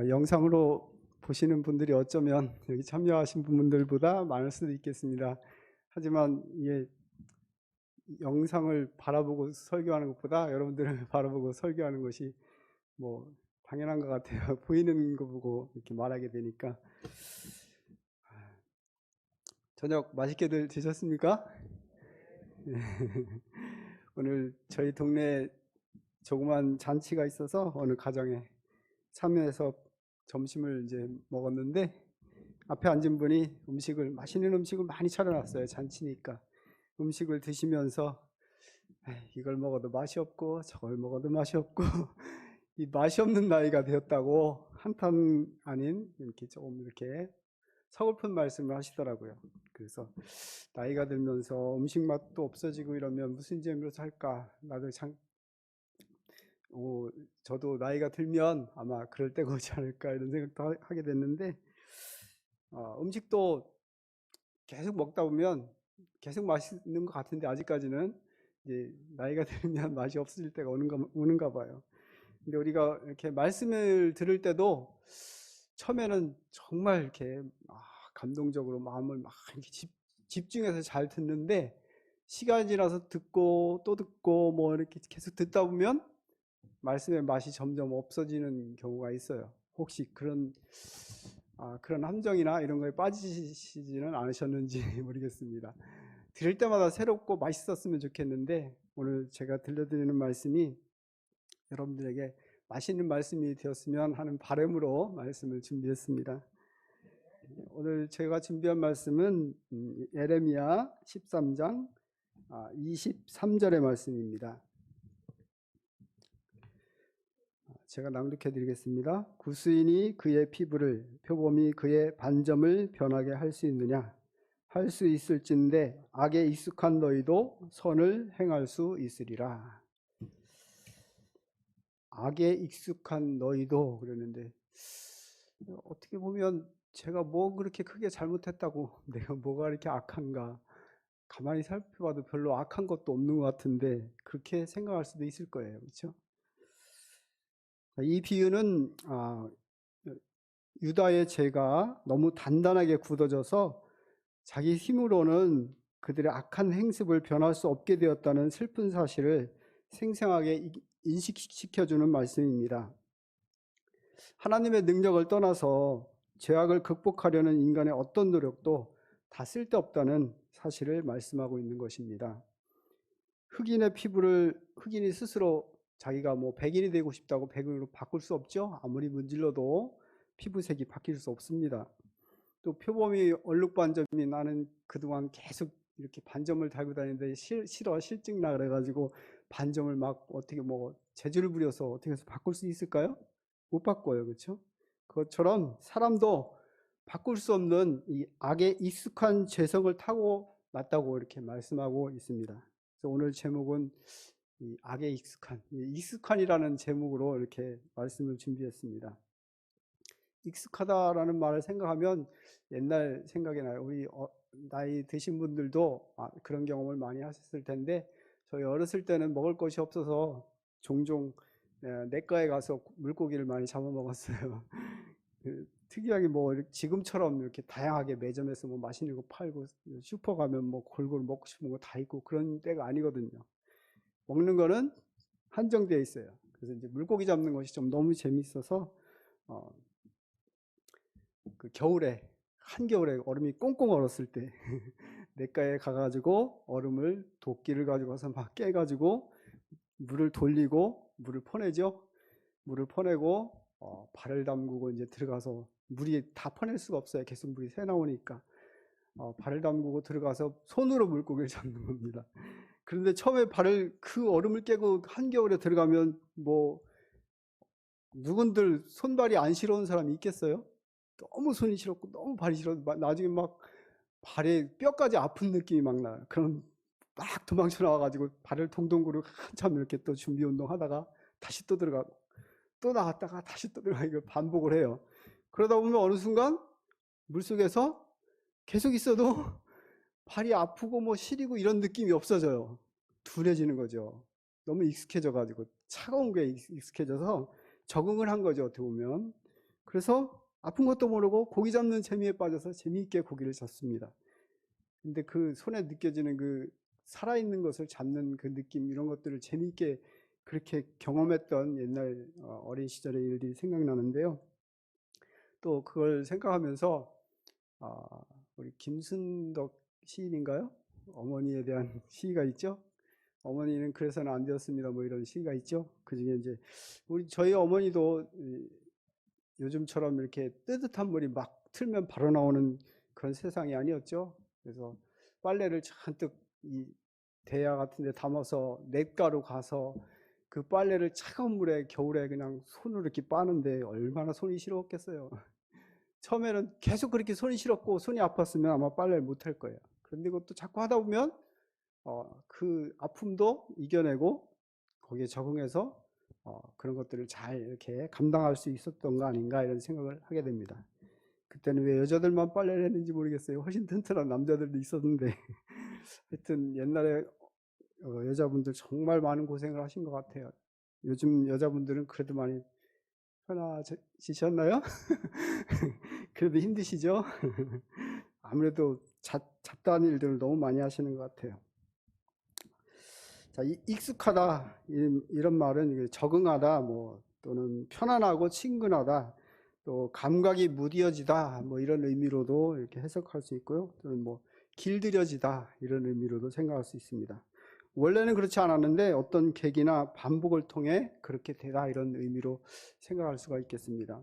영상으로 보시는 분들이 어쩌면 여기 참여하신 분들보다 많을 수도 있겠습니다. 하지만 이게 영상을 바라보고 설교하는 것보다 여러분들을 바라보고 설교하는 것이 뭐 당연한 것 같아요. 보이는 거 보고 이렇게 말하게 되니까. 저녁 맛있게들 드셨습니까? 오늘 저희 동네에 조그만 잔치가 있어서 어느 가정에 참여해서 점심을 이제 먹었는데, 앞에 앉은 분이 맛있는 음식을 많이 차려놨어요. 잔치니까. 음식을 드시면서 이걸 먹어도 맛이 없고 저걸 먹어도 맛이 없고 이 맛이 없는 나이가 되었다고 한탄 아닌 이렇게 조금 이렇게 서글픈 말씀을 하시더라고요. 그래서 나이가 들면서 음식 맛도 없어지고 이러면 무슨 재미로 살까? 나도 저도 나이가 들면 아마 그럴 때가 오지 않을까 이런 생각도 하게 됐는데, 음식도 계속 먹다 보면 계속 맛있는 것 같은데 아직까지는 이제 나이가 들면 맛이 없어질 때가 오는가 봐요. 근데 우리가 이렇게 말씀을 들을 때도 처음에는 정말 이렇게 감동적으로 마음을 막 이렇게 집중해서 잘 듣는데, 시간이 지나서 듣고 또 듣고 뭐 이렇게 계속 듣다 보면 말씀의 맛이 점점 없어지는 경우가 있어요. 혹시 그런 함정이나 이런 거에 빠지시지는 않으셨는지 모르겠습니다. 들을 때마다 새롭고 맛있었으면 좋겠는데, 오늘 제가 들려드리는 말씀이 여러분들에게 맛있는 말씀이 되었으면 하는 바람으로 말씀을 준비했습니다. 오늘 제가 준비한 말씀은 예레미야 13장 23절의 말씀입니다. 제가 낭독해 드리겠습니다. 구스인이 그의 피부를, 표범이 그의 반점을 변하게 할 수 있느냐? 할 수 있을진데 악에 익숙한 너희도 선을 행할 수 있으리라. 악에 익숙한 너희도 그러는데, 어떻게 보면 제가 뭐 그렇게 크게 잘못했다고 내가 뭐가 이렇게 악한가, 가만히 살펴봐도 별로 악한 것도 없는 것 같은데 그렇게 생각할 수도 있을 거예요. 그렇죠? 이 비유는 유다의 죄가 너무 단단하게 굳어져서 자기 힘으로는 그들의 악한 행습을 변할 수 없게 되었다는 슬픈 사실을 생생하게 인식시켜주는 말씀입니다. 하나님의 능력을 떠나서 죄악을 극복하려는 인간의 어떤 노력도 다 쓸데없다는 사실을 말씀하고 있는 것입니다. 흑인의 피부를 흑인이 스스로 자기가 뭐 백인이 되고 싶다고 백인으로 바꿀 수 없죠. 아무리 문질러도 피부색이 바뀔 수 없습니다. 또 표범이 얼룩반점이, 나는 그동안 계속 이렇게 반점을 달고 다니는데 싫어, 실증나 그래가지고 반점을 막 어떻게 뭐 재주를 부려서 어떻게 해서 바꿀 수 있을까요? 못 바꿔요. 그렇죠? 그것처럼 사람도 바꿀 수 없는 이 악에 익숙한 죄성을 타고 났다고 이렇게 말씀하고 있습니다. 그래서 오늘 제목은 이 악에 익숙한이라는 제목으로 이렇게 말씀을 준비했습니다. 익숙하다라는 말을 생각하면 옛날 생각이 나요. 우리 나이 드신 분들도 그런 경험을 많이 하셨을 텐데, 저희 어렸을 때는 먹을 것이 없어서 종종 내과에 가서 물고기를 많이 잡아먹었어요. 특이하게 뭐 지금처럼 이렇게 다양하게 매점에서 뭐 맛있는 거 팔고 슈퍼 가면 뭐 골고루 먹고 싶은 거 다 있고 그런 때가 아니거든요. 먹는 거는 한정되어 있어요. 그래서 이제 물고기 잡는 것이 좀 너무 재밌어서 그 겨울에, 한겨울에 얼음이 꽁꽁 얼었을 때 냇가에 가가지고 얼음을, 도끼를 가지고 와서 막 깨가지고 물을 돌리고 물을 퍼내죠. 물을 퍼내고 발을 담그고 이제 들어가서, 물이 다 퍼낼 수가 없어요. 계속 물이 새 나오니까 발을 담그고 들어가서 손으로 물고기를 잡는 겁니다. 그런데 처음에 그 얼음을 깨고 한겨울에 들어가면 뭐 누군들 손발이 안 시려운 사람이 있겠어요? 너무 손이 시렵고 너무 발이 시려, 나중에 막 발에 뼈까지 아픈 느낌이 막 나요. 그럼 막 도망쳐 나와가지고 발을 동동 구르고 한참 이렇게 또 준비 운동 하다가 다시 또 들어가고 또 나갔다가 다시 또 들어가고 반복을 해요. 그러다 보면 어느 순간 물속에서 계속 있어도 발이 아프고 뭐 시리고 이런 느낌이 없어져요. 둔해지는 거죠. 너무 익숙해져가지고, 차가운 게 익숙해져서 적응을 한 거죠. 어떻게 보면. 그래서 아픈 것도 모르고 고기 잡는 재미에 빠져서 재미있게 고기를 잡습니다. 근데 그 손에 느껴지는 그 살아있는 것을 잡는 그 느낌, 이런 것들을 재미있게 그렇게 경험했던 옛날 어린 시절의 일들이 생각나는데요. 또 그걸 생각하면서 우리 김순덕 시인인가요? 어머니에 대한 시가 있죠. 어머니는 그래서는 안 되었습니다. 뭐 이런 시가 있죠. 그 중에 이제 저희 어머니도 요즘처럼 이렇게 뜨뜻한 물이 막 틀면 바로 나오는 그런 세상이 아니었죠. 그래서 빨래를 잔뜩 이 대야 같은 데 담아서 냇가로 가서 그 빨래를 차가운 물에 겨울에 그냥 손으로 이렇게 빠는데 얼마나 손이 시려웠겠어요. 처음에는 계속 그렇게 손이 시렵고 손이 아팠으면 아마 빨래를 못 할 거예요. 그런데 그것도 자꾸 하다 보면 그 아픔도 이겨내고 거기에 적응해서 그런 것들을 잘 이렇게 감당할 수 있었던 거 아닌가, 이런 생각을 하게 됩니다. 그때는 왜 여자들만 빨래를 했는지 모르겠어요. 훨씬 튼튼한 남자들도 있었는데 하여튼 옛날에 여자분들 정말 많은 고생을 하신 것 같아요. 요즘 여자분들은 그래도 많이 편해지셨나요? 그래도 힘드시죠? 아무래도 잡다한 일들을 너무 많이 하시는 것 같아요. 자, 익숙하다 이런 말은 적응하다, 뭐 또는 편안하고 친근하다, 또 감각이 무뎌지다, 뭐 이런 의미로도 이렇게 해석할 수 있고요. 또는 뭐 길들여지다, 이런 의미로도 생각할 수 있습니다. 원래는 그렇지 않았는데 어떤 계기나 반복을 통해 그렇게 되다, 이런 의미로 생각할 수가 있겠습니다.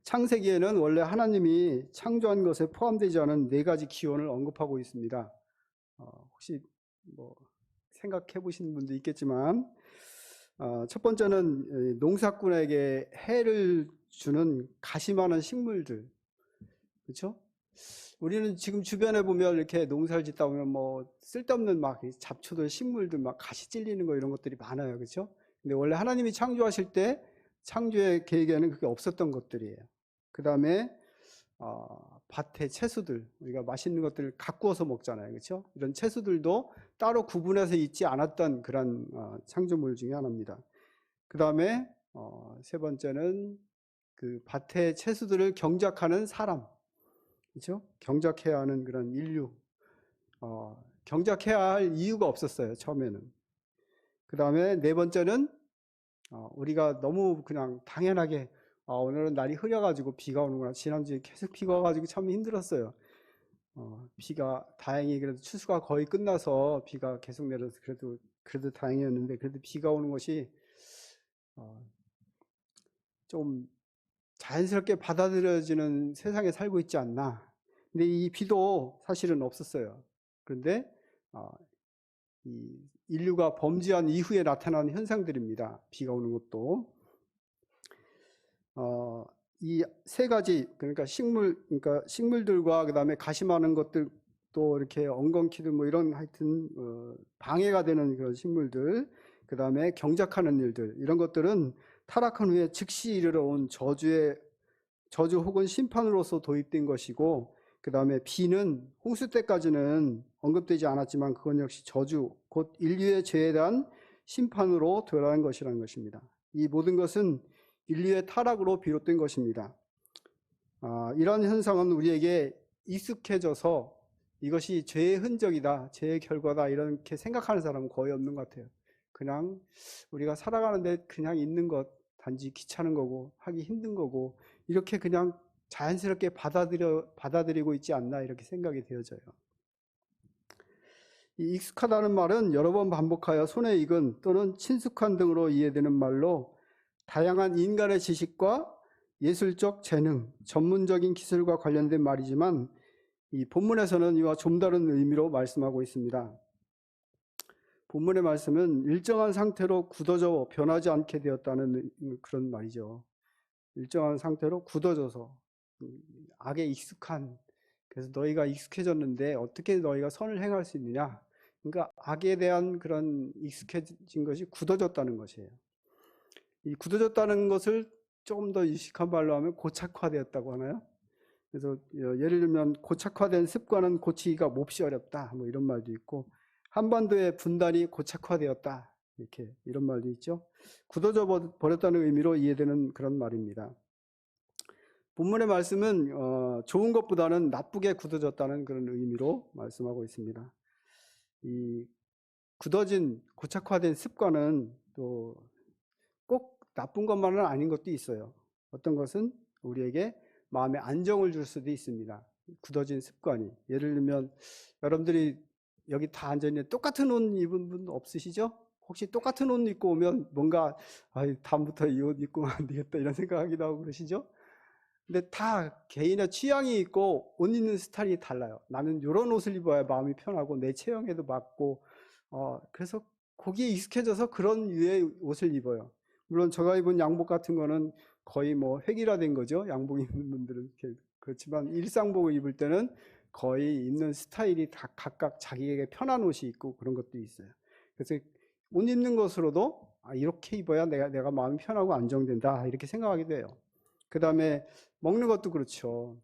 창세기에는 원래 하나님이 창조한 것에 포함되지 않은 4가지 기원을 언급하고 있습니다. 혹시 뭐 생각해 보신 분도 있겠지만, 첫 번째는 농사꾼에게 해를 주는 가시 많은 식물들, 그렇죠? 우리는 지금 주변에 보면 이렇게 농사를 짓다 보면 뭐 쓸데없는 막 잡초들, 식물들, 막 가시 찔리는 거, 이런 것들이 많아요, 그렇죠? 근데 원래 하나님이 창조하실 때 창조의 계획에는 그게 없었던 것들이에요. 그 다음에 밭의 채소들, 우리가 맛있는 것들을 가꾸어서 먹잖아요, 그렇죠? 이런 채소들도 따로 구분해서 있지 않았던 그런 창조물 중에 하나입니다. 그 다음에 세 번째는 그 밭의 채소들을 경작하는 사람, 그렇죠? 경작해야 하는 그런 인류, 경작해야 할 이유가 없었어요, 처음에는. 그 다음에 네 번째는 우리가 너무 그냥 당연하게 오늘은 날이 흐려가지고 비가 오는구나, 지난주에 계속 비가 와가지고 참 힘들었어요. 비가 다행히 그래도 추수가 거의 끝나서 비가 계속 내려서 그래도 다행이었는데, 그래도 비가 오는 것이 좀 자연스럽게 받아들여지는 세상에 살고 있지 않나. 근데 이 비도 사실은 없었어요. 그런데 이 인류가 범죄한 이후에 나타난 현상들입니다. 비가 오는 것도. 이 세 가지, 그러니까 식물들과 그다음에 가시 많은 것들, 또 이렇게 엉겅퀴들, 뭐 이런 하여튼 방해가 되는 그런 식물들, 그다음에 경작하는 일들, 이런 것들은 타락한 후에 즉시 이르러 온 저주 혹은 심판으로서 도입된 것이고, 그다음에 비는 홍수 때까지는 언급되지 않았지만 그건 역시 저주, 곧 인류의 죄에 대한 심판으로 드러난 것이라는 것입니다. 이 모든 것은 인류의 타락으로 비롯된 것입니다. 이런 현상은 우리에게 익숙해져서 이것이 죄의 흔적이다, 죄의 결과다, 이렇게 생각하는 사람은 거의 없는 것 같아요. 그냥 우리가 살아가는데 그냥 있는 것, 단지 귀찮은 거고 하기 힘든 거고, 이렇게 그냥 자연스럽게 받아들이고 있지 않나, 이렇게 생각이 되어져요. 이 익숙하다는 말은 여러 번 반복하여 손에 익은 또는 친숙한 등으로 이해되는 말로 다양한 인간의 지식과 예술적 재능, 전문적인 기술과 관련된 말이지만, 이 본문에서는 이와 좀 다른 의미로 말씀하고 있습니다. 본문의 말씀은 일정한 상태로 굳어져 변하지 않게 되었다는 그런 말이죠. 일정한 상태로 굳어져서 악에 익숙한, 그래서 너희가 익숙해졌는데 어떻게 너희가 선을 행할 수 있느냐. 그러니까 악에 대한 그런 익숙해진 것이 굳어졌다는 것이에요. 이 굳어졌다는 것을 조금 더 유식한 말로 하면 고착화되었다고 하나요? 그래서 예를 들면 고착화된 습관은 고치기가 몹시 어렵다, 뭐 이런 말도 있고, 한반도의 분단이 고착화되었다, 이런 말도 있죠. 굳어져 버렸다는 의미로 이해되는 그런 말입니다. 본문의 말씀은 좋은 것보다는 나쁘게 굳어졌다는 그런 의미로 말씀하고 있습니다. 이 굳어진 고착화된 습관은 또 꼭 나쁜 것만은 아닌 것도 있어요. 어떤 것은 우리에게 마음의 안정을 줄 수도 있습니다. 굳어진 습관이. 예를 들면 여러분들이 여기 다 앉아있는데 똑같은 옷 입은 분 없으시죠? 혹시 똑같은 옷 입고 오면 뭔가 다음부터 이 옷 입고 안 되겠다 이런 생각하기도 하고 그러시죠? 근데 다 개인의 취향이 있고 옷 입는 스타일이 달라요. 나는 이런 옷을 입어야 마음이 편하고 내 체형에도 맞고 그래서 거기에 익숙해져서 그런 류의 옷을 입어요. 물론 제가 입은 양복 같은 거는 거의 뭐 획일화된 거죠. 양복 입는 분들은 그렇지만 일상복을 입을 때는 거의 입는 스타일이 다 각각 자기에게 편한 옷이 있고 그런 것도 있어요. 그래서 옷 입는 것으로도 이렇게 입어야 내가 마음이 편하고 안정된다 이렇게 생각하게 돼요. 그 다음에 먹는 것도 그렇죠.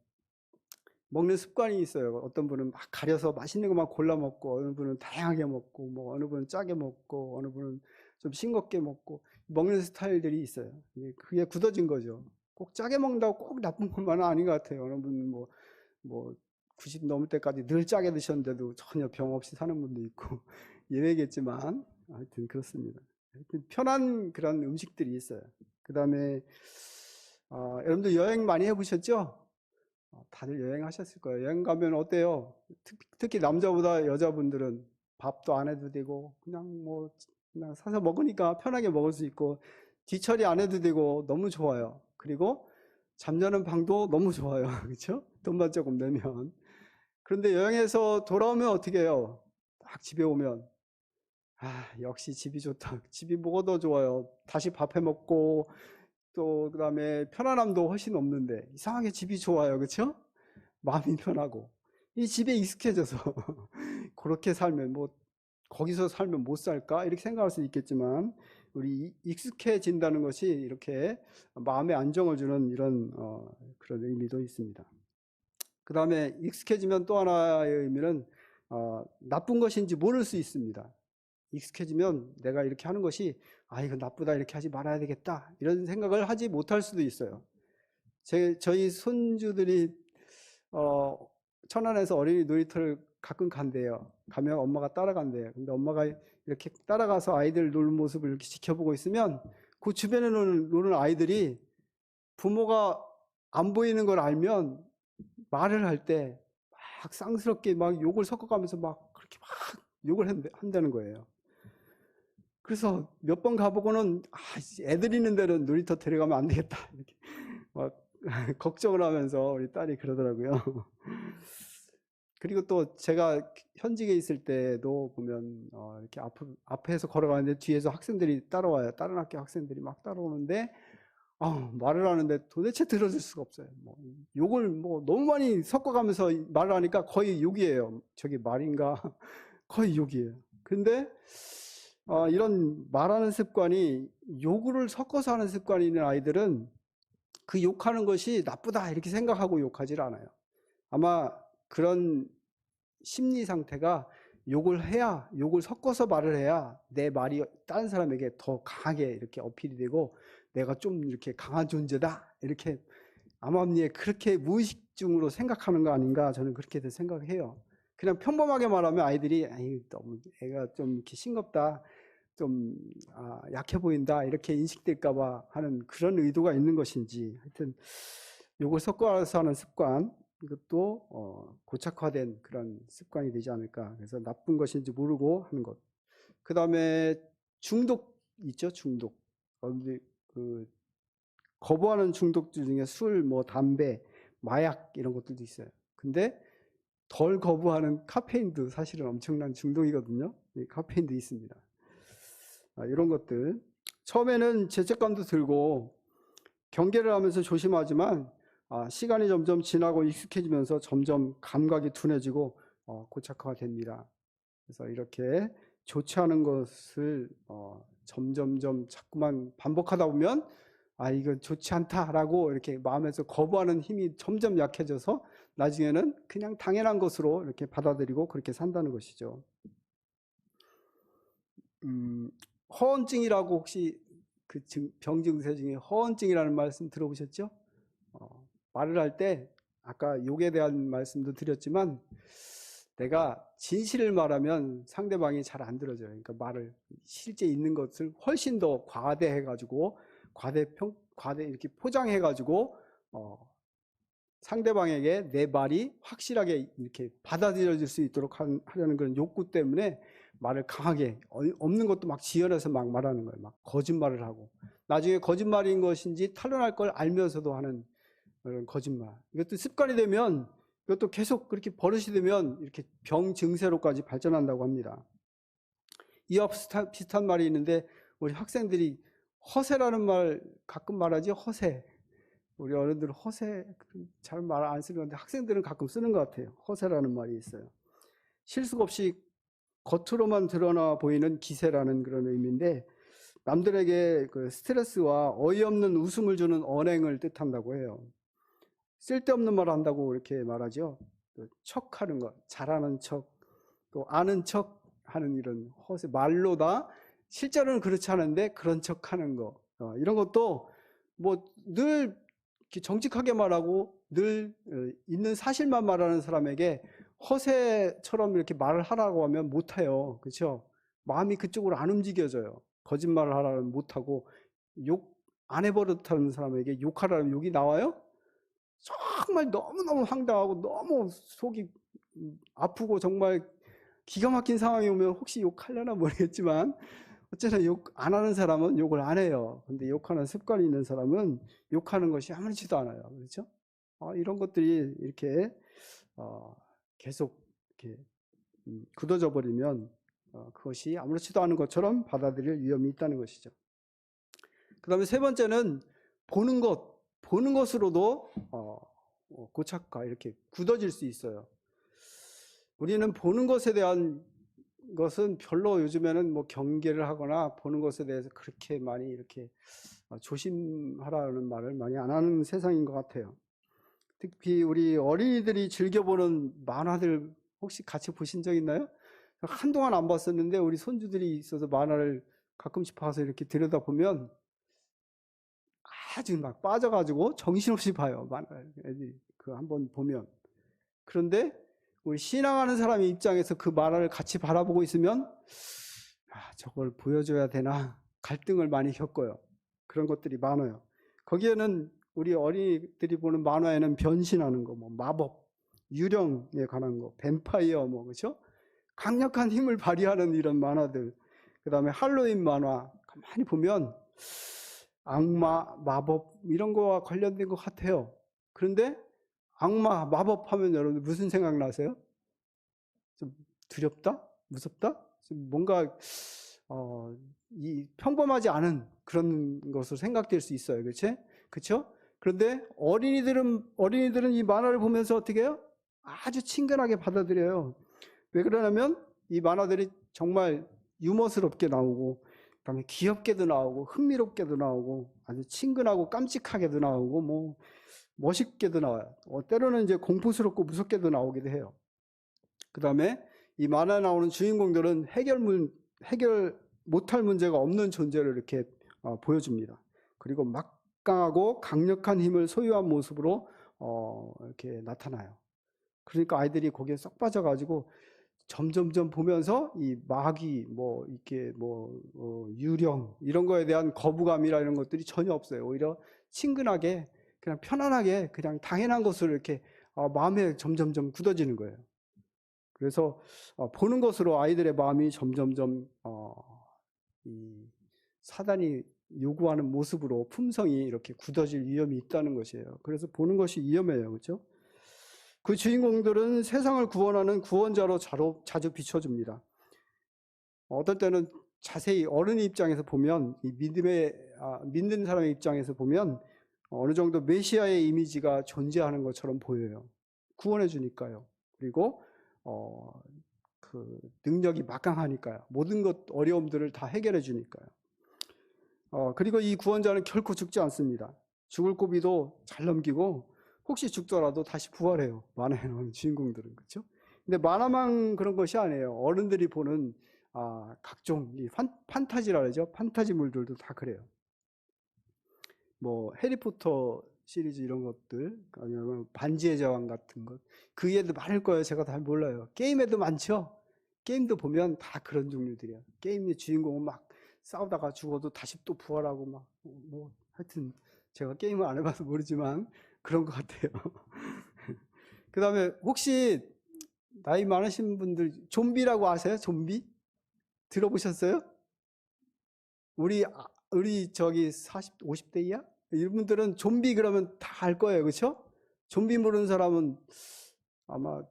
먹는 습관이 있어요. 어떤 분은 막 가려서 맛있는 것만 골라 먹고, 어느 분은 다양하게 먹고, 뭐 어느 분은 짜게 먹고, 어느 분은 좀 싱겁게 먹고, 먹는 스타일들이 있어요. 그게 굳어진 거죠. 꼭 짜게 먹는다고 꼭 나쁜 것만은 아닌 것 같아요. 어느 분은 뭐 90 넘을 때까지 늘 짜게 드셨는데도 전혀 병 없이 사는 분도 있고, 예외겠지만, 하여튼 그렇습니다. 하여튼 편한 그런 음식들이 있어요. 그 다음에, 여러분들 여행 많이 해보셨죠? 다들 여행하셨을 거예요. 여행 가면 어때요? 특히 남자보다 여자분들은 밥도 안 해도 되고 그냥 사서 먹으니까 편하게 먹을 수 있고 뒤처리 안 해도 되고 너무 좋아요. 그리고 잠자는 방도 너무 좋아요. 그렇죠? 돈만 조금 내면. 그런데 여행에서 돌아오면 어떻게 해요? 딱 집에 오면 역시 집이 좋다. 집이 뭐가 더 좋아요? 다시 밥 해 먹고 또 그다음에 편안함도 훨씬 없는데 이상하게 집이 좋아요. 그렇죠? 마음이 편하고 이 집에 익숙해져서 그렇게 살면 거기서 살면 못 살까 이렇게 생각할 수 있겠지만 우리 익숙해진다는 것이 이렇게 마음의 안정을 주는 이런 그런 의미도 있습니다. 그 다음에 익숙해지면 또 하나의 의미는 나쁜 것인지 모를 수 있습니다. 익숙해지면 내가 이렇게 하는 것이 이거 나쁘다 이렇게 하지 말아야 되겠다 이런 생각을 하지 못할 수도 있어요. 저희 손주들이 천안에서 어린이 놀이터를 가끔 간대요. 가면 엄마가 따라간대요. 근데 엄마가 이렇게 따라가서 아이들 노는 모습을 이렇게 지켜보고 있으면 그 주변에 노는 아이들이 부모가 안 보이는 걸 알면 말을 할 때 막 쌍스럽게 막 욕을 섞어가면서 막 그렇게 막 욕을 한다는 거예요. 그래서 몇 번 가보고는 애들 있는 데는 놀이터 데려가면 안 되겠다 이렇게 막 걱정을 하면서 우리 딸이 그러더라고요. 그리고 또 제가 현직에 있을 때도 보면 이렇게 앞에서 걸어가는데 뒤에서 학생들이 따라와요. 다른 학교 학생들이 막 따라오는데 말을 하는데 도대체 들어줄 수가 없어요. 욕을 너무 많이 섞어가면서 말을 하니까 거의 욕이에요. 저게 말인가? 거의 욕이에요. 근데 이런 말하는 습관이 욕을 섞어서 하는 습관이 있는 아이들은 그 욕하는 것이 나쁘다 이렇게 생각하고 욕하지 않아요. 아마 그런 심리 상태가 욕을 섞어서 말을 해야 내 말이 다른 사람에게 더 강하게 이렇게 어필이 되고 내가 좀 이렇게 강한 존재다 이렇게 암암리에 그렇게 무의식중으로 생각하는 거 아닌가 저는 그렇게 생각해요. 그냥 평범하게 말하면 아이들이 너무 애가 좀 이렇게 싱겁다 좀 약해 보인다 이렇게 인식될까 봐 하는 그런 의도가 있는 것인지 하여튼 욕을 섞어서 하는 습관 이것도 고착화된 그런 습관이 되지 않을까. 그래서 나쁜 것인지 모르고 하는 것. 그 다음에 중독 있죠, 중독. 그 거부하는 중독들 중에 술, 담배, 마약 이런 것들도 있어요. 근데 덜 거부하는 카페인도 사실은 엄청난 중독이거든요. 카페인도 있습니다. 이런 것들. 처음에는 죄책감도 들고 경계를 하면서 조심하지만 시간이 점점 지나고 익숙해지면서 점점 감각이 둔해지고 고착화가 됩니다. 그래서 이렇게 좋지 않은 것을 점점점 자꾸만 반복하다 보면 이건 좋지 않다라고 이렇게 마음에서 거부하는 힘이 점점 약해져서 나중에는 그냥 당연한 것으로 이렇게 받아들이고 그렇게 산다는 것이죠. 허언증이라고 혹시 그 병 증세 중에 허언증이라는 말씀 들어보셨죠? 말을 할 때 아까 욕에 대한 말씀도 드렸지만 내가 진실을 말하면 상대방이 잘 안 들어줘요. 그러니까 말을 실제 있는 것을 훨씬 더 과대해가지고 과대 이렇게 포장해가지고 상대방에게 내 말이 확실하게 이렇게 받아들여질 수 있도록 하려는 그런 욕구 때문에 말을 강하게 없는 것도 막 지어내서 막 말하는 거예요. 막 거짓말을 하고 나중에 거짓말인 것인지 탄로날 걸 알면서도 하는 그런 거짓말. 이것도 습관이 되면 이것도 계속 그렇게 버릇이 되면 이렇게 병 증세로까지 발전한다고 합니다. 이와 비슷한 말이 있는데 우리 학생들이 허세라는 말 가끔 말하지. 허세. 우리 어른들은 허세 잘 말 안 쓰는 건데 학생들은 가끔 쓰는 것 같아요. 허세라는 말이 있어요. 실속 없이 겉으로만 드러나 보이는 기세라는 그런 의미인데 남들에게 그 스트레스와 어이없는 웃음을 주는 언행을 뜻한다고 해요. 쓸데없는 말을 한다고 이렇게 말하죠. 척하는 것, 잘하는 척, 또 아는 척 하는 이런 허세, 말로다 실제로는 그렇지 않은데 그런 척 하는 거, 이런 것도 뭐 늘 정직하게 말하고 늘 있는 사실만 말하는 사람에게 허세처럼 이렇게 말을 하라고 하면 못해요. 그렇죠? 마음이 그쪽으로 안 움직여져요. 거짓말을 하라면 못하고 욕 안 해버릇하는 사람에게 욕하라면 욕이 나와요? 정말 너무너무 황당하고 너무 속이 아프고 정말 기가 막힌 상황이 오면 혹시 욕하려나 모르겠지만 어쨌든 욕 안 하는 사람은 욕을 안 해요. 근데 욕하는 습관이 있는 사람은 욕하는 것이 아무렇지도 않아요. 그렇죠? 이런 것들이 이렇게 계속 이렇게 굳어져 버리면 그것이 아무렇지도 않은 것처럼 받아들일 위험이 있다는 것이죠. 그 다음에 세 번째는 보는 것으로도 고착화 이렇게 굳어질 수 있어요. 우리는 보는 것에 대한 것은 별로 요즘에는 뭐 경계를 하거나 보는 것에 대해서 그렇게 많이 이렇게 조심하라는 말을 많이 안 하는 세상인 것 같아요. 특히 우리 어린이들이 즐겨보는 만화들 혹시 같이 보신 적 있나요? 한동안 안 봤었는데 우리 손주들이 있어서 만화를 가끔씩 봐서 이렇게 들여다보면 아주 막 빠져가지고 정신없이 봐요. 만화를 애들이 그 한번 보면. 그런데 우리 신앙하는 사람의 입장에서 그 만화를 같이 바라보고 있으면 저걸 보여줘야 되나 갈등을 많이 겪어요. 그런 것들이 많아요. 거기에는 우리 어린이들이 보는 만화에는 변신하는 거, 뭐 마법, 유령에 관한 거, 뱀파이어, 뭐 그렇죠? 강력한 힘을 발휘하는 이런 만화들. 그 다음에 할로윈 만화 가만히 보면 악마, 마법 이런 거와 관련된 것 같아요. 그런데 악마, 마법 하면 여러분 무슨 생각 나세요? 좀 두렵다? 무섭다? 좀 뭔가 이 평범하지 않은 그런 것으로 생각될 수 있어요. 그렇지? 그렇죠? 그런데 어린이들은 이 만화를 보면서 어떻게 해요? 아주 친근하게 받아들여요. 왜 그러냐면 이 만화들이 정말 유머스럽게 나오고 그다음에 귀엽게도 나오고 흥미롭게도 나오고 아주 친근하고 깜찍하게도 나오고 뭐 멋있게도 나와요. 때로는 이제 공포스럽고 무섭게도 나오기도 해요. 그다음에 이 만화에 나오는 주인공들은 해결 못할 문제가 없는 존재를 이렇게 보여줍니다. 그리고 막강하고 강력한 힘을 소유한 모습으로 이렇게 나타나요. 그러니까 아이들이 거기에 쏙 빠져가지고 점점점 보면서 이 마귀, 뭐 이렇게 뭐 유령 이런 거에 대한 거부감이라 이런 것들이 전혀 없어요. 오히려 친근하게 그냥 편안하게 그냥 당연한 것을 이렇게 마음에 점점점 굳어지는 거예요. 그래서 보는 것으로 아이들의 마음이 점점점 이 사단이 요구하는 모습으로 품성이 이렇게 굳어질 위험이 있다는 것이에요. 그래서 보는 것이 위험해요. 그렇죠? 그 주인공들은 세상을 구원하는 구원자로 자주 비춰줍니다. 어떨 때는 자세히 어른의 입장에서 보면 이 믿는 사람의 입장에서 보면 어느 정도 메시아의 이미지가 존재하는 것처럼 보여요. 구원해 주니까요. 그리고 그 능력이 막강하니까요. 모든 것 어려움들을 다 해결해 주니까요. 그리고 이 구원자는 결코 죽지 않습니다. 죽을 고비도 잘 넘기고 혹시 죽더라도 다시 부활해요. 만화에 나오는 주인공들은. 그렇죠? 근데 만화만 그런 것이 아니에요. 어른들이 보는 각종 이 판타지라 그러죠. 판타지물들도 다 그래요. 뭐 해리포터 시리즈 이런 것들, 아니면 반지의 제왕 같은 것, 그 위에도 많을 거예요. 제가 잘 몰라요. 게임에도 많죠. 게임도 보면 다 그런 종류들이야. 게임의 주인공은 막 싸우다가 죽어도 다시 또 부활하고 막 뭐 하여튼 제가 게임을 안 해봐서 모르지만 그런 것 같아요. 그 다음에 혹시 나이 많으신 분들 좀비라고 아세요? 좀비? 들어보셨어요? 우리 저기 40, 50대 이하? 이분들은 좀비 그러면 다 알 거예요. 그렇죠? 좀비 모르는 사람은 아마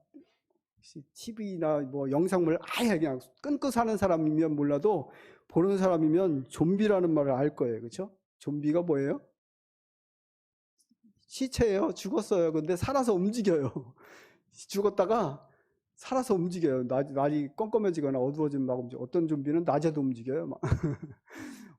TV나 뭐 영상물 아예 그냥 끊고 사는 사람이면 몰라도 보는 사람이면 좀비라는 말을 알 거예요. 그렇죠? 좀비가 뭐예요? 시체예요. 죽었어요. 근데 살아서 움직여요. 죽었다가 살아서 움직여요. 날이 껌껌해지거나 어두워지면 막 움직여. 어떤 좀비는 낮에도 움직여요. 막.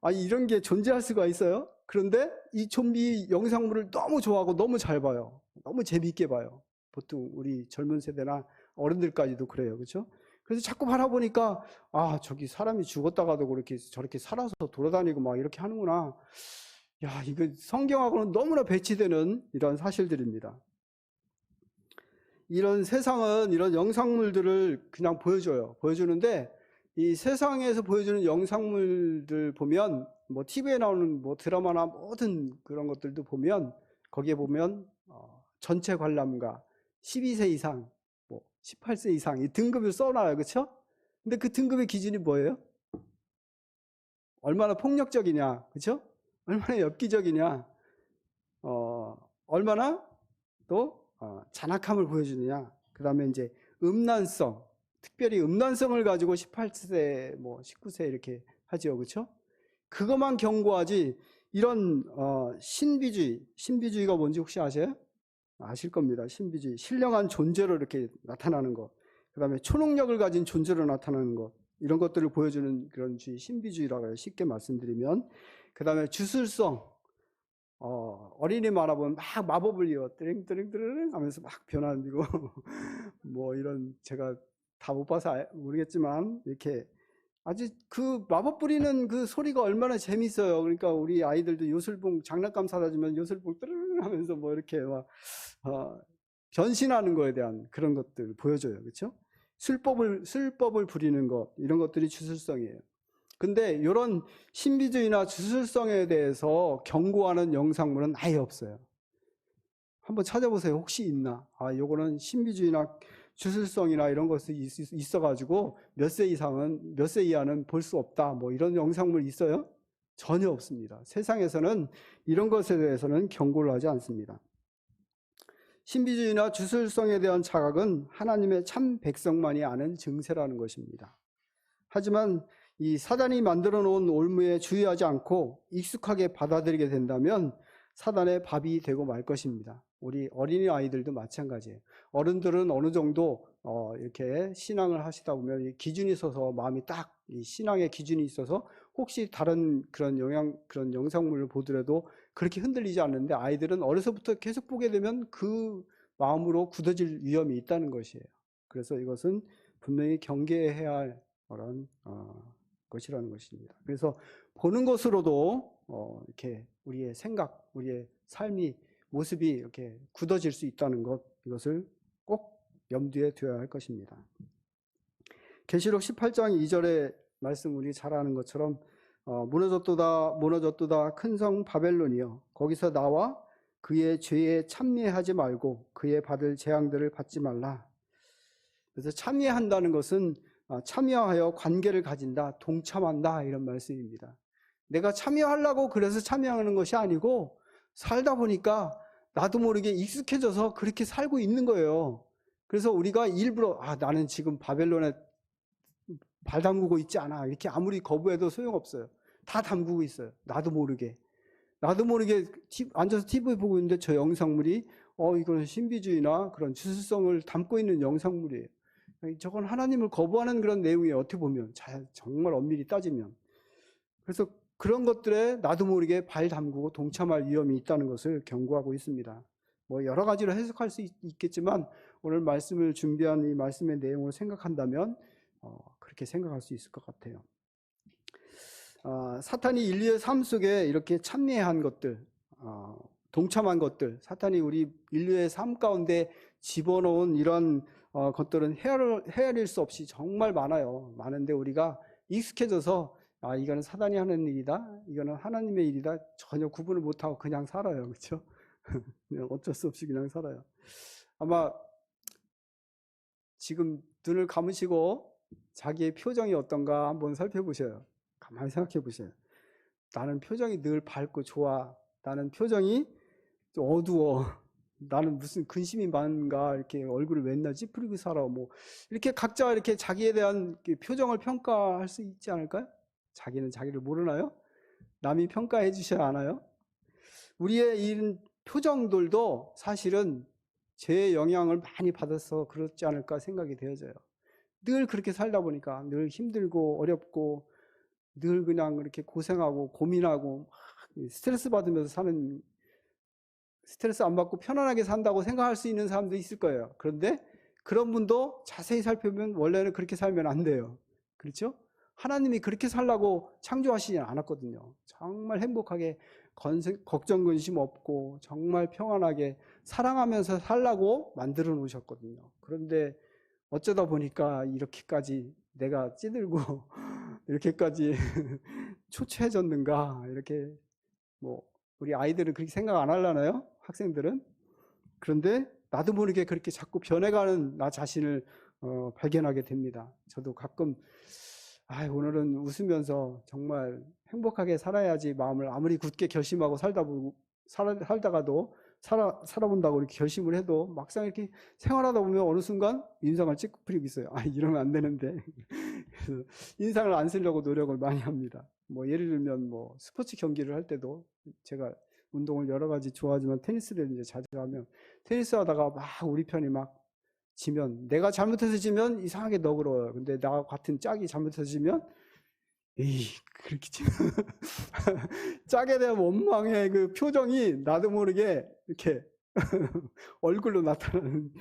아니, 이런 게 존재할 수가 있어요? 그런데 이 좀비 영상물을 너무 좋아하고 너무 잘 봐요. 너무 재미있게 봐요. 보통 우리 젊은 세대나 어른들까지도 그래요. 그렇죠? 그래서 자꾸 바라보니까 아, 저기 사람이 죽었다가도 그렇게 저렇게 살아서 돌아다니고 막 이렇게 하는구나. 야, 이거 성경하고는 너무나 배치되는 이런 사실들입니다. 이런 세상은 이런 영상물들을 그냥 보여줘요. 보여주는데 이 세상에서 보여주는 영상물들 보면 뭐 TV에 나오는 뭐 드라마나 모든 그런 것들도 보면 거기에 보면 전체 관람가 12세 이상, 뭐 18세 이상 이 등급을 써놔요. 그렇죠? 근데 그 등급의 기준이 뭐예요? 얼마나 폭력적이냐, 그렇죠? 얼마나 엽기적이냐, 얼마나 또 잔악함을 보여주느냐. 그 다음에 이제 음란성, 특별히 음란성을 가지고 18세, 뭐 19세 이렇게 하죠, 그렇죠? 그것만 경고하지 이런 신비주의가 뭔지 혹시 아세요? 아실 겁니다. 신비주의, 신령한 존재로 이렇게 나타나는 것. 그 다음에 초능력을 가진 존재로 나타나는 것. 이런 것들을 보여주는 그런 주의, 신비주의라고 해요. 쉽게 말씀드리면. 그 다음에 주술성, 어린이 만화 보면 막 마법을 이어 뜨링뜨링뜨링 하면서 막 변화되고 뭐 이런 제가 다 못 봐서 모르겠지만 이렇게 아주 그 마법 부리는 그 소리가 얼마나 재밌어요. 그러니까 우리 아이들도 요술봉 장난감 사다 주면 요술봉 뜨르르 하면서 뭐 이렇게 막 변신하는 거에 대한 그런 것들 보여줘요. 그렇죠? 술법을 부리는 것 이런 것들이 주술성이에요. 근데 이런 신비주의나 주술성에 대해서 경고하는 영상물은 아예 없어요. 한번 찾아보세요. 혹시 있나? 아, 요거는 신비주의나 주술성이나 이런 것이 있어가지고 몇 세 이상은, 몇 세 이하는 볼 수 없다. 뭐 이런 영상물 있어요? 전혀 없습니다. 세상에서는 이런 것에 대해서는 경고를 하지 않습니다. 신비주의나 주술성에 대한 자각은 하나님의 참 백성만이 아는 증세라는 것입니다. 하지만 이 사단이 만들어 놓은 올무에 주의하지 않고 익숙하게 받아들이게 된다면 사단의 밥이 되고 말 것입니다. 우리 어린이 아이들도 마찬가지예요. 어른들은 어느 정도 이렇게 신앙을 하시다 보면 기준이 있어서 마음이 딱 이 신앙의 기준이 있어서 혹시 다른 그런 그런 영상물을 보더라도 그렇게 흔들리지 않는데 아이들은 어려서부터 계속 보게 되면 그 마음으로 굳어질 위험이 있다는 것이에요. 그래서 이것은 분명히 경계해야 할 그런 것이라는 것입니다. 그래서 보는 것으로도 이렇게 우리의 생각, 우리의 삶이 모습이 이렇게 굳어질 수 있다는 것, 이것을 꼭 염두에 두어야 할 것입니다. 계시록 18장 2절의 말씀 우리 잘 아는 것처럼 무너졌도다 큰 성 바벨론이여 거기서 나와 그의 죄에 참여하지 말고 그의 받을 재앙들을 받지 말라. 그래서 참여한다는 것은 참여하여 관계를 가진다, 동참한다 이런 말씀입니다. 내가 참여하려고 그래서 참여하는 것이 아니고 살다 보니까 나도 모르게 익숙해져서 그렇게 살고 있는 거예요. 그래서 우리가 일부러 나는 지금 바벨론에 발 담그고 있지 않아 이렇게 아무리 거부해도 소용없어요. 다 담그고 있어요. 나도 모르게 앉아서 TV 보고 있는데 저 영상물이 이건 신비주의나 그런 주술성을 담고 있는 영상물이에요. 저건 하나님을 거부하는 그런 내용이에요. 어떻게 보면 정말 엄밀히 따지면. 그래서 그런 것들에 나도 모르게 발 담그고 동참할 위험이 있다는 것을 경고하고 있습니다. 뭐 여러 가지로 해석할 수 있겠지만 오늘 말씀을 준비한 이 말씀의 내용을 생각한다면 그렇게 생각할 수 있을 것 같아요. 사탄이 인류의 삶 속에 이렇게 참여한 것들, 동참한 것들, 사탄이 우리 인류의 삶 가운데 집어넣은 이런 것들은 헤아릴 수 없이 정말 많아요. 많은데 우리가 익숙해져서 이거는 사단이 하는 일이다, 이거는 하나님의 일이다, 전혀 구분을 못하고 그냥 살아요. 그렇죠? 그냥 어쩔 수 없이 그냥 살아요. 아마 지금 눈을 감으시고 자기의 표정이 어떤가 한번 살펴보셔요. 가만히 생각해 보세요. 나는 표정이 늘 밝고 좋아. 나는 표정이 좀 어두워. 나는 무슨 근심이 많은가, 이렇게 얼굴을 맨날 찌푸리고 살아. 뭐 이렇게 각자 이렇게 자기에 대한 표정을 평가할 수 있지 않을까요? 자기는 자기를 모르나요? 남이 평가해 주셔야 하나요? 우리의 이런 표정들도 사실은 죄의 영향을 많이 받아서 그렇지 않을까 생각이 되어져요. 늘 그렇게 살다 보니까 늘 힘들고 어렵고 늘 그냥 이렇게 고생하고 고민하고 스트레스 받으면서 사는, 스트레스 안 받고 편안하게 산다고 생각할 수 있는 사람도 있을 거예요. 그런데 그런 분도 자세히 살펴보면 원래는 그렇게 살면 안 돼요. 그렇죠? 하나님이 그렇게 살라고 창조하시지 않았거든요. 정말 행복하게 걱정 근심 없고 정말 평안하게 사랑하면서 살라고 만들어 놓으셨거든요. 그런데 어쩌다 보니까 이렇게까지 내가 찌들고 이렇게까지 초췌해졌는가, 이렇게 뭐 우리 아이들은 그렇게 생각 안 하려나요? 학생들은? 그런데 나도 모르게 그렇게 자꾸 변해가는 나 자신을 발견하게 됩니다. 저도 가끔 오늘은 웃으면서 정말 행복하게 살아야지 마음을 아무리 굳게 결심하고 살다가도 살아본다고 이렇게 결심을 해도 막상 이렇게 생활하다 보면 어느 순간 인상을 찌푸리고 있어요. 이러면 안 되는데. 그래서 인상을 안 쓰려고 노력을 많이 합니다. 뭐 예를 들면 뭐 스포츠 경기를 할 때도, 제가 운동을 여러 가지 좋아하지만 테니스를 이제 자주 하면, 테니스 하다가 막 우리 편이 막 지면, 내가 잘못해서 지면 이상하게 너그러워요. 근데 나 같은 짝이 잘못해서 지면, 에이, 그렇게 지면 짝에 대한 원망의 그 표정이 나도 모르게 이렇게 얼굴로 나타나는,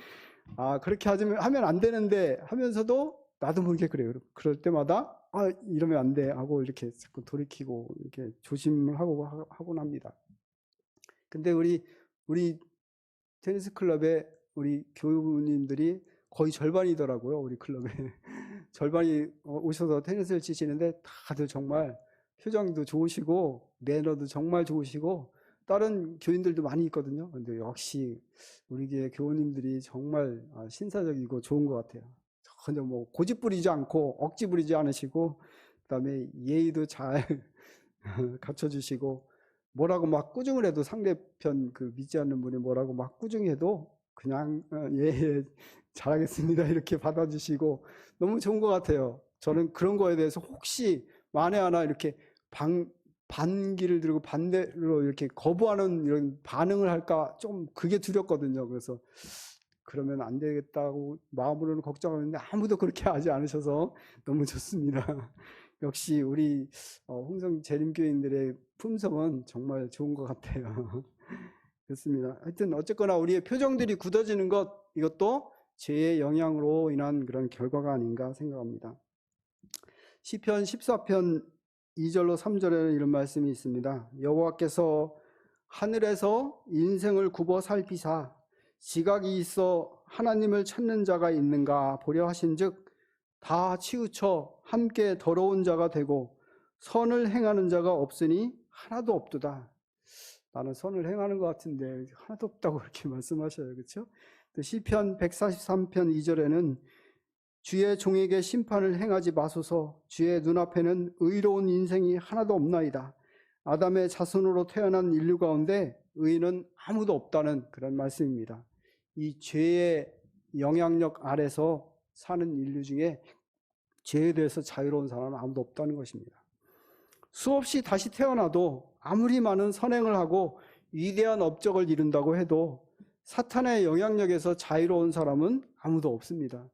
그렇게 하면 안 되는데 하면서도 나도 모르게 그래요. 그럴 때마다 이러면 안 돼 하고 이렇게 자꾸 돌이키고 이렇게 조심을 하곤 합니다. 근데 우리 테니스 클럽에 우리 교우님들이 거의 절반이더라고요. 우리 클럽에 절반이 오셔서 테니스를 치시는데 다들 정말 표정도 좋으시고 매너도 정말 좋으시고, 다른 교인들도 많이 있거든요. 근데 역시 우리 교회 교우님들이 정말 신사적이고 좋은 것 같아요. 전혀 뭐 고집 부리지 않고 억지 부리지 않으시고, 그다음에 예의도 잘 갖춰주시고, 뭐라고 막 꾸중을 해도, 상대편 그 믿지 않는 분이 뭐라고 막 꾸중해도 그냥 예, 잘하겠습니다 이렇게 받아주시고 너무 좋은 것 같아요. 저는 그런 거에 대해서 혹시 만에 하나 이렇게 반기를 들고 반대로 이렇게 거부하는 이런 반응을 할까 좀 그게 두렵거든요. 그래서 그러면 안 되겠다고 마음으로는 걱정하는데 아무도 그렇게 하지 않으셔서 너무 좋습니다. 역시 우리 홍성 재림교인들의 품성은 정말 좋은 것 같아요. 그렇습니다. 하여튼 어쨌거나 우리의 표정들이 굳어지는 것, 이것도 죄의 영향으로 인한 그런 결과가 아닌가 생각합니다. 시편 14편 2절로 3절에는 이런 말씀이 있습니다. 여호와께서 하늘에서 인생을 굽어 살피사 지각이 있어 하나님을 찾는 자가 있는가 보려 하신즉 다 치우쳐 함께 더러운 자가 되고 선을 행하는 자가 없으니 하나도 없도다. 나는 선을 행하는 것 같은데 하나도 없다고 그렇게 말씀하셔요. 그렇죠? 시편 143편 2절에는 주의 종에게 심판을 행하지 마소서. 주의 눈앞에는 의로운 인생이 하나도 없나이다. 아담의 자손으로 태어난 인류 가운데 의인은 아무도 없다는 그런 말씀입니다. 이 죄의 영향력 아래서 사는 인류 중에 죄에 대해서 자유로운 사람은 아무도 없다는 것입니다. 수없이 다시 태어나도 아무리 많은 선행을 하고 위대한 업적을 이룬다고 해도 사탄의 영향력에서 자유로운 사람은 아무도 없습니다.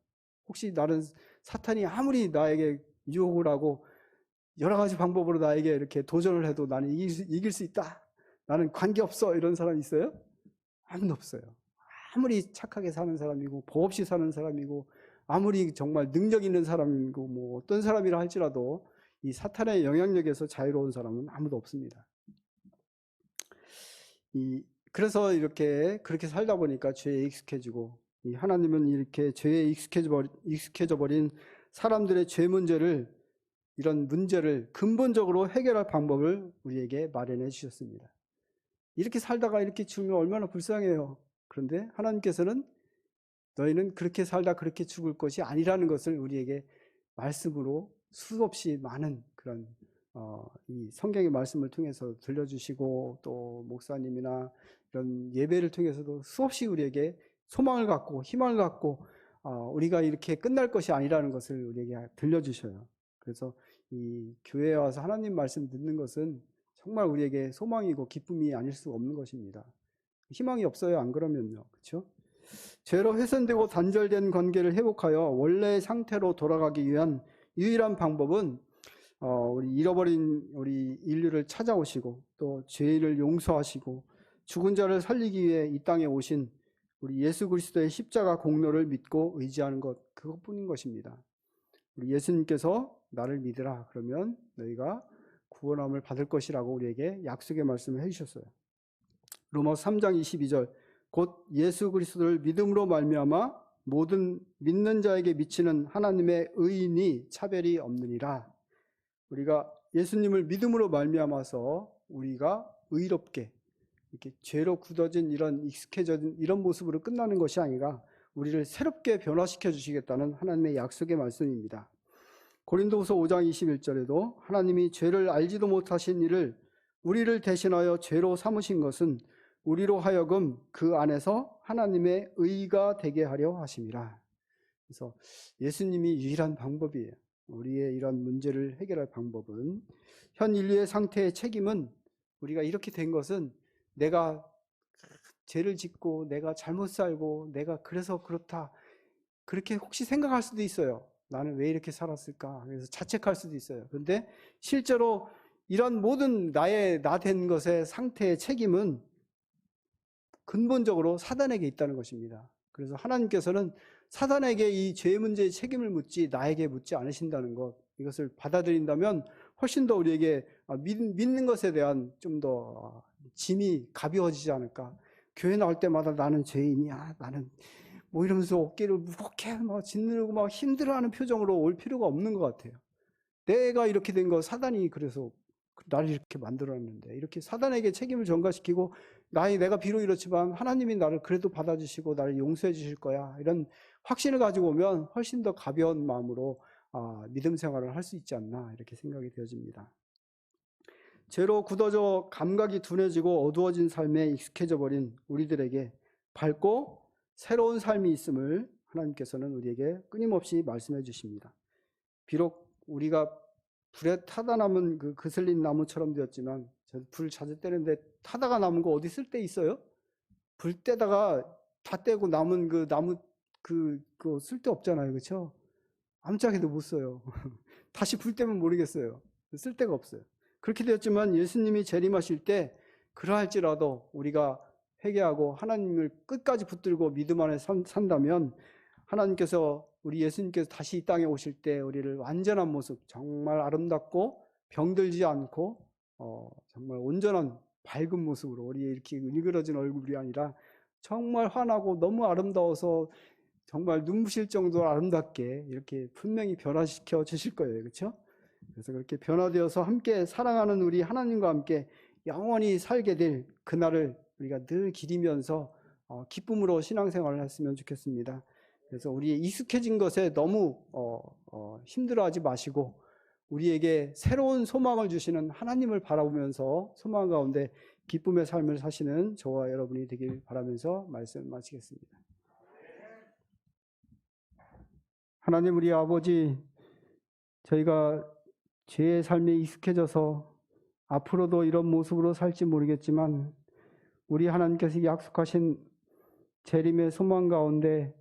혹시 나는 사탄이 아무리 나에게 유혹을 하고 여러 가지 방법으로 나에게 이렇게 도전을 해도 나는 이길 수 있다, 나는 관계없어, 이런 사람 있어요? 아무도 없어요. 아무리 착하게 사는 사람이고 법 없이 사는 사람이고 아무리 정말 능력 있는 사람이고 뭐 어떤 사람이라 할지라도 이 사탄의 영향력에서 자유로운 사람은 아무도 없습니다. 그래서 그렇게 살다 보니까 죄에 익숙해지고, 이 하나님은 이렇게 죄에 익숙해져 버린 사람들의 죄 문제를, 이런 문제를 근본적으로 해결할 방법을 우리에게 마련해 주셨습니다. 이렇게 살다가 이렇게 죽으면 얼마나 불쌍해요. 그런데 하나님께서는 너희는 그렇게 살다 그렇게 죽을 것이 아니라는 것을 우리에게 말씀으로 수없이 많은 그런 이 성경의 말씀을 통해서 들려주시고, 또 목사님이나 이런 예배를 통해서도 수없이 우리에게 소망을 갖고 희망을 갖고 우리가 이렇게 끝날 것이 아니라는 것을 우리에게 들려주셔요. 그래서 이 교회에 와서 하나님 말씀 듣는 것은 정말 우리에게 소망이고 기쁨이 아닐 수 없는 것입니다. 희망이 없어요, 안 그러면요. 그렇죠? 죄로 훼손되고 단절된 관계를 회복하여 원래의 상태로 돌아가기 위한 유일한 방법은 우리 잃어버린 우리 인류를 찾아오시고, 또 죄를 용서하시고 죽은 자를 살리기 위해 이 땅에 오신 우리 예수 그리스도의 십자가 공로를 믿고 의지하는 것, 그것뿐인 것입니다. 우리 예수님께서 나를 믿으라 그러면 너희가 구원함을 받을 것이라고 우리에게 약속의 말씀을 해주셨어요. 로마서 3장 22절, 곧 예수 그리스도를 믿음으로 말미암아 모든 믿는 자에게 미치는 하나님의 의인이 차별이 없느니라. 우리가 예수님을 믿음으로 말미암아서 우리가 의롭게, 이렇게 죄로 굳어진 이런 익숙해진 이런 모습으로 끝나는 것이 아니라 우리를 새롭게 변화시켜 주시겠다는 하나님의 약속의 말씀입니다. 고린도후서 5장 21절에도 하나님이 죄를 알지도 못하신 이를 우리를 대신하여 죄로 삼으신 것은 우리로 하여금 그 안에서 하나님의 의가 되게 하려 하심이라. 그래서 예수님이 유일한 방법이에요. 우리의 이런 문제를 해결할 방법은, 현 인류의 상태의 책임은, 우리가 이렇게 된 것은 내가 죄를 짓고 내가 잘못 살고 내가 그래서 그렇다, 그렇게 혹시 생각할 수도 있어요. 나는 왜 이렇게 살았을까? 그래서 자책할 수도 있어요. 그런데 실제로 이런 모든 나 된 것의 상태의 책임은 근본적으로 사단에게 있다는 것입니다. 그래서 하나님께서는 사단에게 이 죄 문제의 책임을 묻지 나에게 묻지 않으신다는 것, 이것을 받아들인다면 훨씬 더 우리에게 믿는 것에 대한 좀 더 짐이 가벼워지지 않을까. 교회 나올 때마다 나는 죄인이야, 나는 뭐 이러면서 어깨를 무겁게 막 짓누르고 막 힘들어하는 표정으로 올 필요가 없는 것 같아요. 내가 이렇게 된 거 사단이 그래서 나를 이렇게 만들었는데, 이렇게 사단에게 책임을 전가시키고 내가 비록 이렇지만 하나님이 나를 그래도 받아주시고 나를 용서해 주실 거야, 이런 확신을 가지고 오면 훨씬 더 가벼운 마음으로 믿음 생활을 할 수 있지 않나, 이렇게 생각이 되어집니다. 죄로 굳어져 감각이 둔해지고 어두워진 삶에 익숙해져 버린 우리들에게 밝고 새로운 삶이 있음을 하나님께서는 우리에게 끊임없이 말씀해 주십니다. 비록 우리가 불에 타다 남은 그 그슬린 나무처럼 되었지만, 불 자주 떼는데 타다가 남은 거 어디 쓸 데 있어요? 불 떼다가 다 떼고 남은 그 나무 그거 쓸 데 없잖아요, 그렇죠? 아무짝에도 못 써요. 다시 불 떼면 모르겠어요. 쓸 데가 없어요. 그렇게 되었지만 예수님이 재림하실 때 그러할지라도 우리가 회개하고 하나님을 끝까지 붙들고 믿음 안에 산다면, 하나님께서, 우리 예수님께서 다시 이 땅에 오실 때 우리를 완전한 모습, 정말 아름답고 병들지 않고 정말 온전한 밝은 모습으로, 우리의 이렇게 일그러진 얼굴이 아니라 정말 환하고 너무 아름다워서 정말 눈부실 정도로 아름답게 이렇게 분명히 변화시켜 주실 거예요. 그렇죠? 그래서 그렇게 변화되어서 함께 사랑하는 우리 하나님과 함께 영원히 살게 될 그날을 우리가 늘 기리면서 기쁨으로 신앙생활을 했으면 좋겠습니다. 그래서 우리의 익숙해진 것에 너무 힘들어하지 마시고 우리에게 새로운 소망을 주시는 하나님을 바라보면서 소망 가운데 기쁨의 삶을 사시는 저와 여러분이 되길 바라면서 말씀 마치겠습니다. 하나님, 우리 아버지, 저희가 죄의 삶에 익숙해져서 앞으로도 이런 모습으로 살지 모르겠지만, 우리 하나님께서 약속하신 재림의 소망 가운데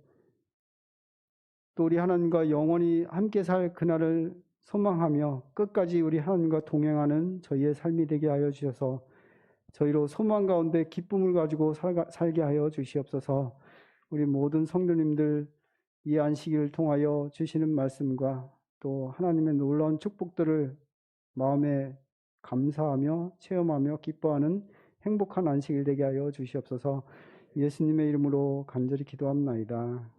또 우리 하나님과 영원히 함께 살 그날을 소망하며 끝까지 우리 하나님과 동행하는 저희의 삶이 되게 하여 주셔서 저희로 소망 가운데 기쁨을 가지고 살게 하여 주시옵소서. 우리 모든 성도님들 이 안식일을 통하여 주시는 말씀과 또 하나님의 놀라운 축복들을 마음에 감사하며 체험하며 기뻐하는 행복한 안식일 되게 하여 주시옵소서. 예수님의 이름으로 간절히 기도합나이다.